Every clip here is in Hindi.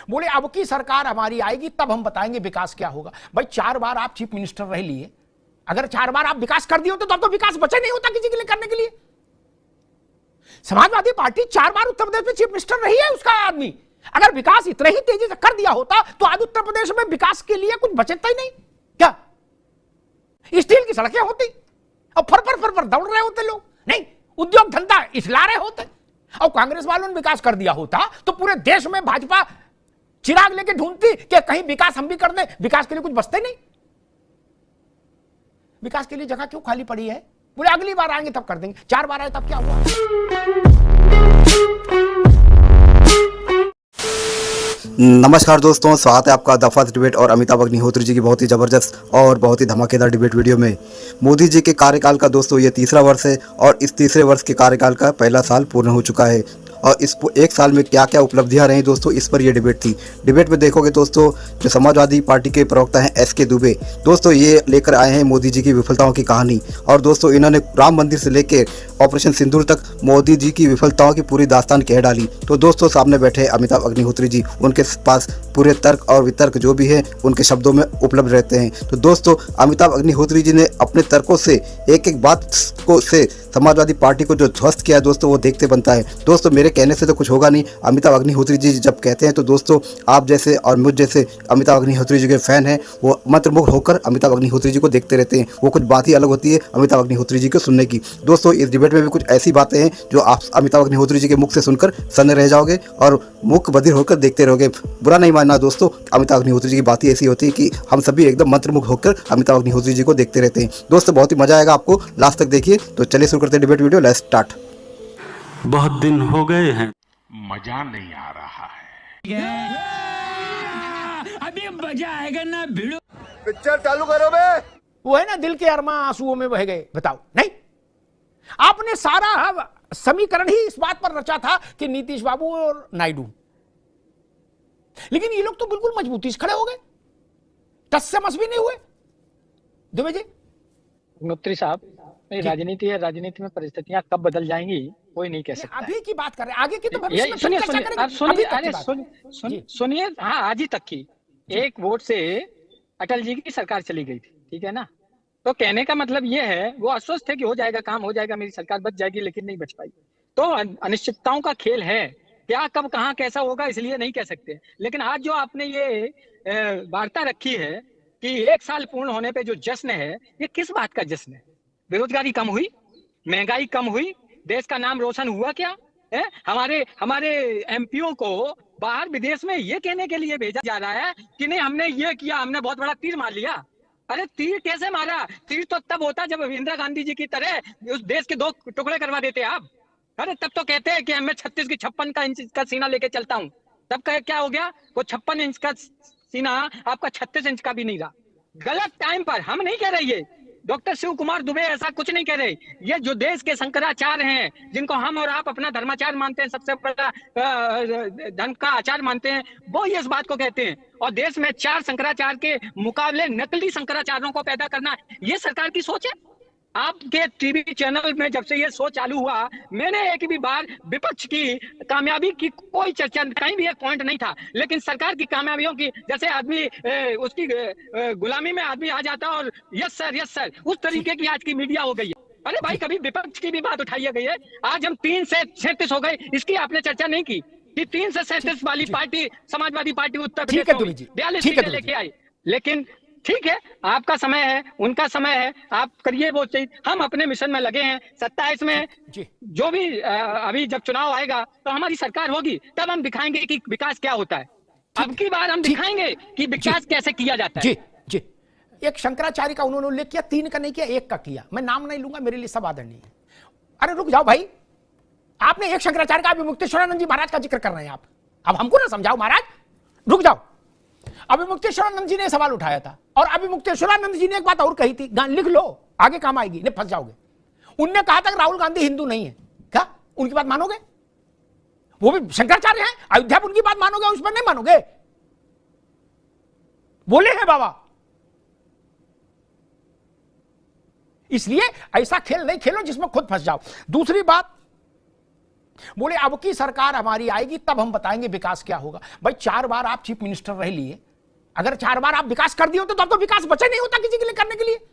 बोले अब की सरकार हमारी आएगी तब हम बताएंगे विकास क्या होगा। भाई 4 बार आप चीफ मिनिस्टर रह लिए, अगर 4 बार आप विकास कर दिए होते तो अब तो विकास बचे नहीं होता किसी के लिए करने के लिए। समाजवादी पार्टी 4 बार उत्तर प्रदेश में चीफ मिनिस्टर रही है उसका आदमी, अगर विकास इतने ही तेजी से कर दिया होता तो आज उत्तर प्रदेश में विकास के लिए कुछ बचता ही नहीं। क्या स्टील की सड़कें होती और फर दौड़ रहे होते लोग, नहीं उद्योग धंधा इसला रहे होते। और कांग्रेस वालों ने विकास कर दिया होता तो पूरे देश में भाजपा चिराग लेके ढूंढती कि कहीं विकास हम भी कर दें, विकास के लिए कुछ बचते नहीं। विकास के लिए जगह क्यों खाली पड़ी है? बोले अगली बार आएंगे तब कर देंगे। 4 बार आए तब क्या हुआ? नमस्कार दोस्तों, स्वागत है आपका दफा डिबेट और अमिताभ अग्निहोत्री जी की बहुत ही ज़बरदस्त और बहुत ही धमाकेदार डिबेट वीडियो में। मोदी जी के कार्यकाल का दोस्तों ये तीसरा वर्ष है और इस तीसरे वर्ष के कार्यकाल का पहला साल पूर्ण हो चुका है और इस एक साल में क्या क्या उपलब्धियां रही दोस्तों, इस पर ये डिबेट थी। डिबेट में देखोगे दोस्तों, जो समाजवादी पार्टी के प्रवक्ता हैं एस के दुबे, दोस्तों ये लेकर आए हैं मोदी जी की विफलताओं की कहानी। और दोस्तों इन्होंने राम मंदिर से लेकर ऑपरेशन सिंदूर तक मोदी जी की विफलताओं की पूरी दास्तान कह डाली। तो दोस्तों सामने बैठे अमिताभ अग्निहोत्री जी, उनके पास पूरे तर्क और वितर्क जो भी है उनके शब्दों में उपलब्ध रहते हैं। तो दोस्तों अमिताभ अग्निहोत्री जी ने अपने तर्कों से एक एक बात को से समाजवादी पार्टी को जो ध्वस्त किया है दोस्तों, वो देखते बनता है। दोस्तों मेरे कहने से तो कुछ होगा नहीं, अमिताभ अग्निहोत्री जी जब कहते हैं तो दोस्तों आप जैसे और मुझ जैसे अमिताभ अग्निहोत्री जी के फैन हैं वो मंत्रमुग्ध होकर अमिताभ अग्निहोत्री जी को देखते रहते हैं। वो कुछ बात ही अलग होती है अमिताभ अग्निहोत्री जी को सुनने की। दोस्तों इस डिबेट में भी कुछ ऐसी बातें हैं जो आप अमिताभ अग्निहोत्री जी के मुख से सुनकर सन्न रह जाओगे और मुख बधिर होकर देखते रहोगे। बुरा नहीं मानना दोस्तों, अमिताभ अग्निहोत्री जी की बात ही ऐसी होती है कि हम सभी एकदम मंत्रमुग्ध होकर अमिताभ अग्निहोत्री जी को देखते रहते हैं। दोस्तों बहुत ही मजा आएगा आपको, लास्ट तक देखिए। तो चलिए शुरू करते हैं डिबेट वीडियो, लेट्स स्टार्ट। बहुत दिन हो गए हैं, मजा नहीं आ रहा है। अभी मजा आएगा ना भिड़ो। पिक्चर चालू करो बे। वो है ना दिल के अरमां आंसुओं में बह गए। बताओ, नहीं आपने सारा समीकरण ही इस बात पर रचा था कि नीतीश बाबू और नायडू, लेकिन ये लोग तो बिल्कुल मजबूती से खड़े हो गए, टस से मस भी नहीं हुए। दुबे जी, अग्निहोत्री साहब, राजनीति है, राजनीति में परिस्थितियां कब बदल जाएंगी कोई नहीं कह सकता। अभी की बात कर रहे हैं, आगे की तो भविष्य में सुनिए चर्चा सुनिए करेंगे। आप सुनिए, अभी तक की अरे बात। सुनिए, हाँ आज ही तक की एक वोट से अटल जी की सरकार चली गई थी, ठीक है ना। तो कहने का मतलब ये है वो आश्वस्त थे कि हो जाएगा काम, हो जाएगा, मेरी सरकार बच जाएगी, लेकिन नहीं बच पाई। तो अनिश्चितताओं का खेल है, क्या कब कहाँ कैसा होगा इसलिए नहीं कह सकते। लेकिन आज जो आपने ये वार्ता रखी है कि 1 साल पूर्ण होने पे जो जश्न है, ये किस बात का जश्न है? बेरोजगारी कम हुई, महंगाई कम हुई, देश का नाम रोशन हुआ क्या है? हमारे एमपीओ को बाहर विदेश में ये कहने के लिए भेजा जा रहा है कि नहीं हमने ये किया, हमने बहुत बड़ा तीर मार लिया। अरे तीर कैसे मारा? तीर तो तब होता जब इंदिरा गांधी जी की तरह उस देश के 2 टुकड़े करवा देते आप। अरे तब तो कहते हैं कि मैं 36 की 56 इंच का सीना लेके चलता हूँ। तब क्या हो गया? वो 56 इंच का सीना आपका 36 इंच का भी नहीं रहा। गलत टाइम पर, हम नहीं कह रहे ये डॉक्टर शिव कुमार दुबे ऐसा कुछ नहीं कह रहे, ये जो देश के शंकराचार्य हैं, जिनको हम और आप अपना धर्माचार्य मानते हैं, सबसे बड़ा धर्म का आचार्य मानते हैं, वो ये इस बात को कहते हैं। और देश में 4 शंकराचार्य के मुकाबले नकली शंकराचार्यों को पैदा करना, ये सरकार की सोच है। आपके टीवी चैनल में जब से ये शो चालू हुआ, मैंने एक भी बार विपक्ष की कामयाबी की कोई चर्चा, कहीं भी एक पॉइंट नहीं था। लेकिन सरकार की कामयाबियों की, जैसे आदमी उसकी गुलामी में आदमी आ जाता और यस सर, उस तरीके की आज की मीडिया हो गई है। अरे भाई कभी विपक्ष की भी बात उठाई गई है। आज हम 3 से 37 हो गए, इसकी आपने चर्चा नहीं की कि 3 से 37 वाली पार्टी समाजवादी पार्टी उत्तर प्रदेश में 42 सीटें लेके आई। लेकिन ठीक है, आपका समय है, उनका समय है, आप करिए वो चीज। हम अपने मिशन में लगे हैं। 27 में जो भी अभी जब चुनाव आएगा तो हमारी सरकार होगी, तब हम दिखाएंगे कि विकास क्या होता है। अब की बार हम दिखाएंगे कि विकास कैसे किया जाता है। जी, एक शंकराचार्य का उन्होंने उल्लेख किया, 3 का नहीं किया, 1 का किया। मैं नाम नहीं लूंगा, मेरे लिए सब आदरणीय है। अरे रुक जाओ भाई, आपने एक शंकराचार्य का, अभी मुक्तेश्वरानंद जी महाराज का जिक्र कर रहे हैं आप। अब हमको ना समझाओ महाराज, रुक जाओ। अभी मुक्तेश्वरानंद जी ने सवाल उठाया था और अभी मुक्तेश्वरानंद जी ने एक बात और कही थी, लिख लो आगे काम आएगी, नहीं फंस जाओगे। उनने कहा था कि राहुल गांधी हिंदू नहीं है। क्या उनकी बात मानोगे? वो भी शंकराचार्य हैं, अयोध्या उनकी बात मानोगे, उस पर नहीं मानोगे? बोले हैं बाबा। इसलिए ऐसा खेल नहीं खेलो जिसमें खुद फंस जाओ। दूसरी बात, बोले अब की सरकार हमारी आएगी तब हम बताएंगे विकास क्या होगा। भाई 4 बार आप चीफ मिनिस्टर रह लिए, अगर 4 बार आप विकास कर दिए होते तो अब तो विकास बचा नहीं होता किसी के लिए करने के लिए।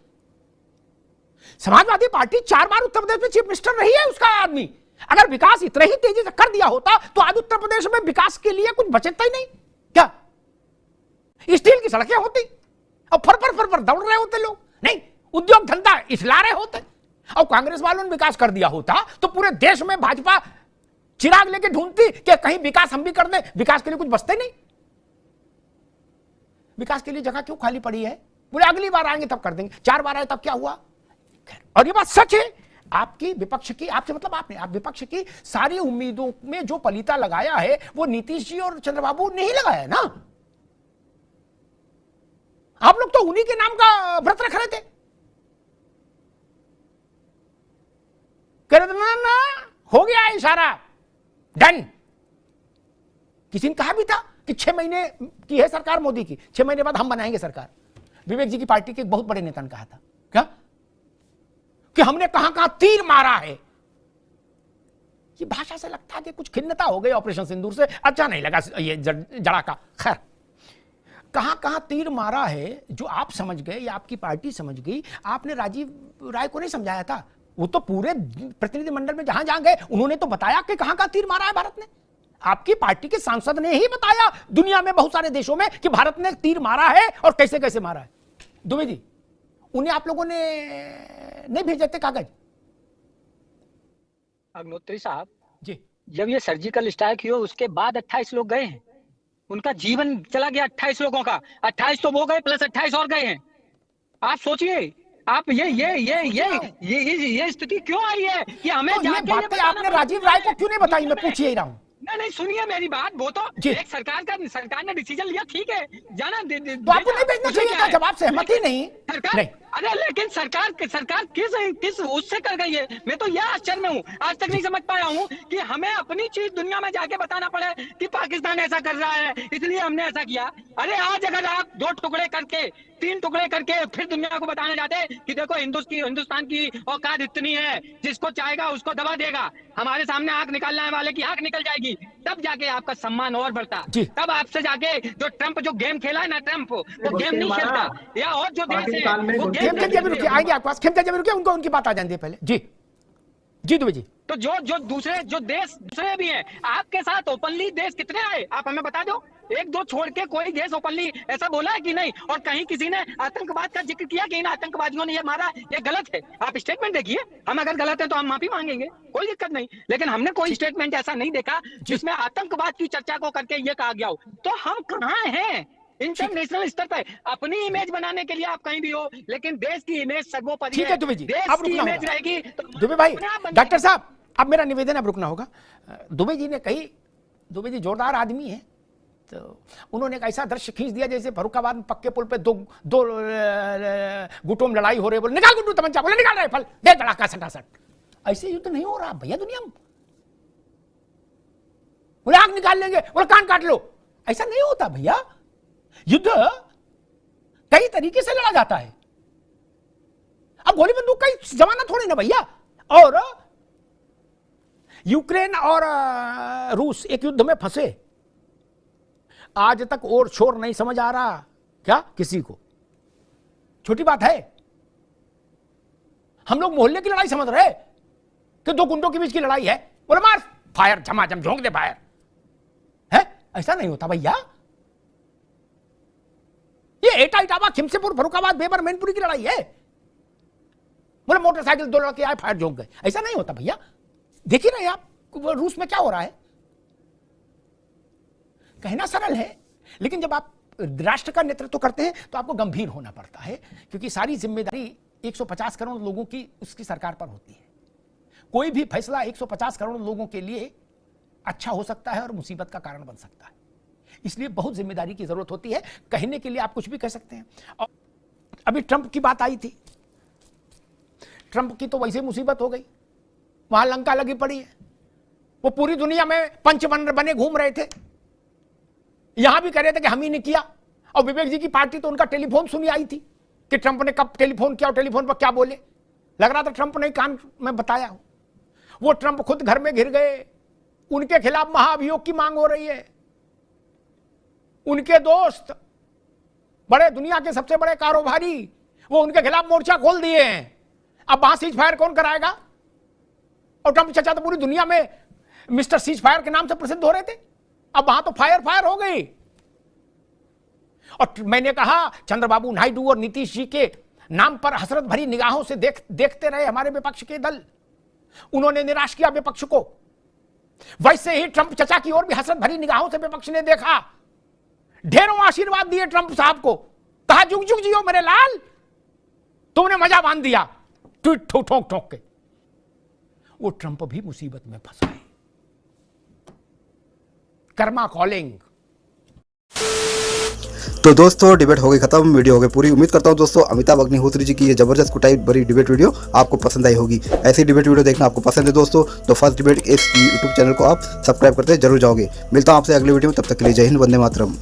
समाजवादी पार्टी 4 बार उत्तर प्रदेश में चीफ मिनिस्टर रही है, उसका आदमी अगर विकास इतने ही तेजी से कर दिया होता तो आज उत्तर प्रदेश में विकास के लिए कुछ बचता ही नहीं। क्या स्टील की सड़कें होती और फर पर दौड़ रहे होते लोग? नहीं, उद्योग धंधा इसला रहे होते। और कांग्रेस वालों ने विकास कर दिया होता तो पूरे देश में भाजपा चिराग लेके ढूंढती कि कहीं विकास हम भी कर दें। विकास के लिए कुछ बचते नहीं, विकास के लिए जगह क्यों खाली पड़ी है? बोले अगली बार आएंगे तब कर देंगे। 4 बार आए तब क्या हुआ? और ये बात सच है, आपकी विपक्ष की, आपसे मतलब आप विपक्ष की सारी उम्मीदों में जो पलीता लगाया है वो नीतीश जी और चंद्रबाबू ने ही लगाया है ना। आप लोग तो उन्हीं के नाम का व्रत रख रहे थे, कर देना ना, हो गया इशारा, डन। किसी ने कहा भी था कि 6 महीने की है सरकार मोदी की, 6 महीने बाद हम बनाएंगे सरकार। विवेक जी की पार्टी के एक बहुत बड़े नेता ने कहा था क्या कि हमने कहां कहां तीर मारा है। ये भाषा से लगता है कि कुछ खिन्नता हो गई ऑपरेशन सिंदूर से, अच्छा नहीं लगा ये जड़ा का। खैर, कहां कहां तीर मारा है जो आप समझ गए या आपकी पार्टी समझ गई, आपने राजीव राय को नहीं समझाया था। वो तो पूरे प्रतिनिधिमंडल में जहां जहां गए उन्होंने तो बताया कि कहां कहां तीर मारा है भारत ने। आपकी पार्टी के सांसद ने ही बताया दुनिया में बहुत सारे देशों में कि भारत ने तीर मारा है और कैसे कैसे मारा है। दुबे जी, उन्हें आप लोगों ने नहीं भेजे थे कागज? अग्निहोत्री साहब जी, जब ये सर्जिकल स्ट्राइक हुआ उसके बाद 28 लोग गए हैं, उनका जीवन चला गया 28 लोगों का। 28 तो वो गए प्लस 28 और गए हैं। आप सोचिए, आप ये स्थिति क्यों आई है कि हमें तो ये बातें आपने राजीव राय को क्यों नहीं बताई? मैं पूछ ही रहा हूं। नहीं, सुनिए मेरी बात। वो तो एक सरकार ने डिसीजन लिया, ठीक है, जाना तो आपको नहीं भेजना चाहिए था जब आप सहमत ही नहीं। सरकार नहीं। अरे लेकिन सरकार किस उससे कर गई है? मैं तो यह आश्चर्य में हूँ, आज तक नहीं समझ पाया हूँ कि हमें अपनी चीज दुनिया में जाके बताना पड़े कि पाकिस्तान ऐसा कर रहा है इसलिए हमने ऐसा किया। अरे आज अगर आप 2 टुकड़े करके 3 टुकड़े करके फिर दुनिया को बताना चाहते कि देखो हिंदुस्तान की औकात इतनी है, जिसको चाहेगा उसको दबा देगा, हमारे सामने आंख निकालने वाले की आंख निकल जाएगी, तब जाके आपका सम्मान और बढ़ता। तब आपसे जाके जो ट्रंप जो गेम खेला है ना, ट्रंप वो गेम नहीं खेलता। या और जो देश है वो गेम आएंगे आपके पास, खेमचंद जब रुके उनको उनकी बात आ जाती है पहले। जी जी दुबे जी, तो जो दूसरे भी हैं आपके साथ ओपनली देश कितने आए आप हमें बता दो। 1-2 छोड़ के कोई देश ओपनली ऐसा बोला है कि नहीं? और कहीं किसी ने आतंकवाद का जिक्र किया कि इन आतंकवादियों ने ये मारा, ये गलत है? आप स्टेटमेंट देखिए, हम अगर गलत है तो हम माफी मांगेंगे, कोई दिक्कत नहीं। लेकिन हमने कोई स्टेटमेंट ऐसा नहीं देखा जिसमें आतंकवाद की चर्चा को करके ये कहा गया हो। तो हम कहाँ हैं इंटरनेशनल स्तर पर? अपनी इमेज बनाने के लिए आप कहीं भी हो, लेकिन देश की इमेज सर्वोपरि है। दुबे जी, देश अब की रुकना इमेज होगा। रहेगी तो दुबे भाई, डॉक्टर साहब अब मेरा निवेदन अब रुकना होगा। दुबे जी ने कही, दुबे जी जोरदार आदमी है, तो उन्होंने एक ऐसा दृश्य खींच दिया जैसे फर्रुखाबाद में पक्के पुल पे दो गुटों में लड़ाई हो रही है। बोले निकाल गुड्डू तमंचा, बोले निकाल राइफल, दे धड़ाका सटासट। ऐसे युद्ध नहीं हो रहा भैया दुनिया में। बोले आंख निकाल लेंगे, बोले कान काट लो। ऐसा नहीं होता भैया, युद्ध कई तरीके से लड़ा जाता है। अब गोली बंदूक का जमाना थोड़ी ना भैया। और यूक्रेन और रूस एक युद्ध में फंसे, आज तक और छोर नहीं समझ आ रहा क्या किसी को? छोटी बात है, हम लोग मोहल्ले की लड़ाई समझ रहे कि 2 गुंडों के बीच की लड़ाई है, बोले मार फायर, झमाझम झोंक दे फायर है। ऐसा नहीं होता भैया। ये एटा इटावा खिमसेपुर फर्रुखाबाद बेबर मैनपुरी की लड़ाई है, बोले मोटरसाइकिल 2 लड़के आए फायर झोंक गए। ऐसा नहीं होता भैया। देखिए ना आप रूस में क्या हो रहा है। कहना सरल है, लेकिन जब आप राष्ट्र का नेतृत्व करते हैं तो आपको गंभीर होना पड़ता है, क्योंकि सारी जिम्मेदारी 150 करोड़ लोगों की उसकी सरकार पर होती है। कोई भी फैसला 150 करोड़ लोगों के लिए अच्छा हो सकता है और मुसीबत का कारण बन सकता है। इसलिए बहुत जिम्मेदारी की जरूरत होती है। कहने के लिए आप कुछ भी कह सकते हैं। और अभी ट्रंप की बात आई थी, ट्रंप की तो वैसे मुसीबत हो गई, वहां लंका लगी पड़ी है। वो पूरी दुनिया में पंच बने घूम रहे थे, यहां भी कह रहे थे कि हम ही ने किया। और विवेक जी की पार्टी तो उनका टेलीफोन सुनी आई थी कि ट्रंप ने कब टेलीफोन किया और टेलीफोन पर क्या बोले। लग रहा था ट्रंप ने कान में बताया हो। वो ट्रंप खुद घर में घिर गए, उनके खिलाफ महाअभियोग की मांग हो रही है। उनके दोस्त बड़े दुनिया के सबसे बड़े कारोबारी वो उनके खिलाफ मोर्चा खोल दिए हैं। अब वहां सीज फायर कौन कराएगा? और ट्रंप चचा तो पूरी दुनिया में मिस्टर सीज फायर के नाम से प्रसिद्ध हो रहे थे। अब वहां तो फायर हो गई। और मैंने कहा चंद्रबाबू नायडू और नीतीश जी के नाम पर हसरत भरी निगाहों से देखते रहे हमारे विपक्ष के दल। उन्होंने निराश किया विपक्ष को। वैसे ही ट्रंप चचा की ओर भी हसरत भरी निगाहों से विपक्ष ने देखा। ढेरों आशीर्वाद दिए ट्रंप साहब को, कहा जुग जुग जियो मेरे लाल, तुमने मजा बांध दिया ट्वीट ठोक ठोक के। वो ट्रंप भी मुसीबत में फंसा है। कर्मा कॉलिंग। तो दोस्तों डिबेट हो गई खत्म, वीडियो हो गई पूरी। उम्मीद करता हूं दोस्तों अमिताभ अग्निहोत्री जी की ये जबरदस्त कुटाई भरी डिबेट वीडियो आपको पसंद आई होगी। ऐसी डिबेट वीडियो देखना आपको पसंद है दोस्तों तो फर्स्ट डिबेट इस यूट्यूब चैनल को आप सब्सक्राइब करते जरूर जाओगे। मिलता हूं आपसे अगली वीडियो में, तब तक के लिए जय हिंद, वंदे मातरम।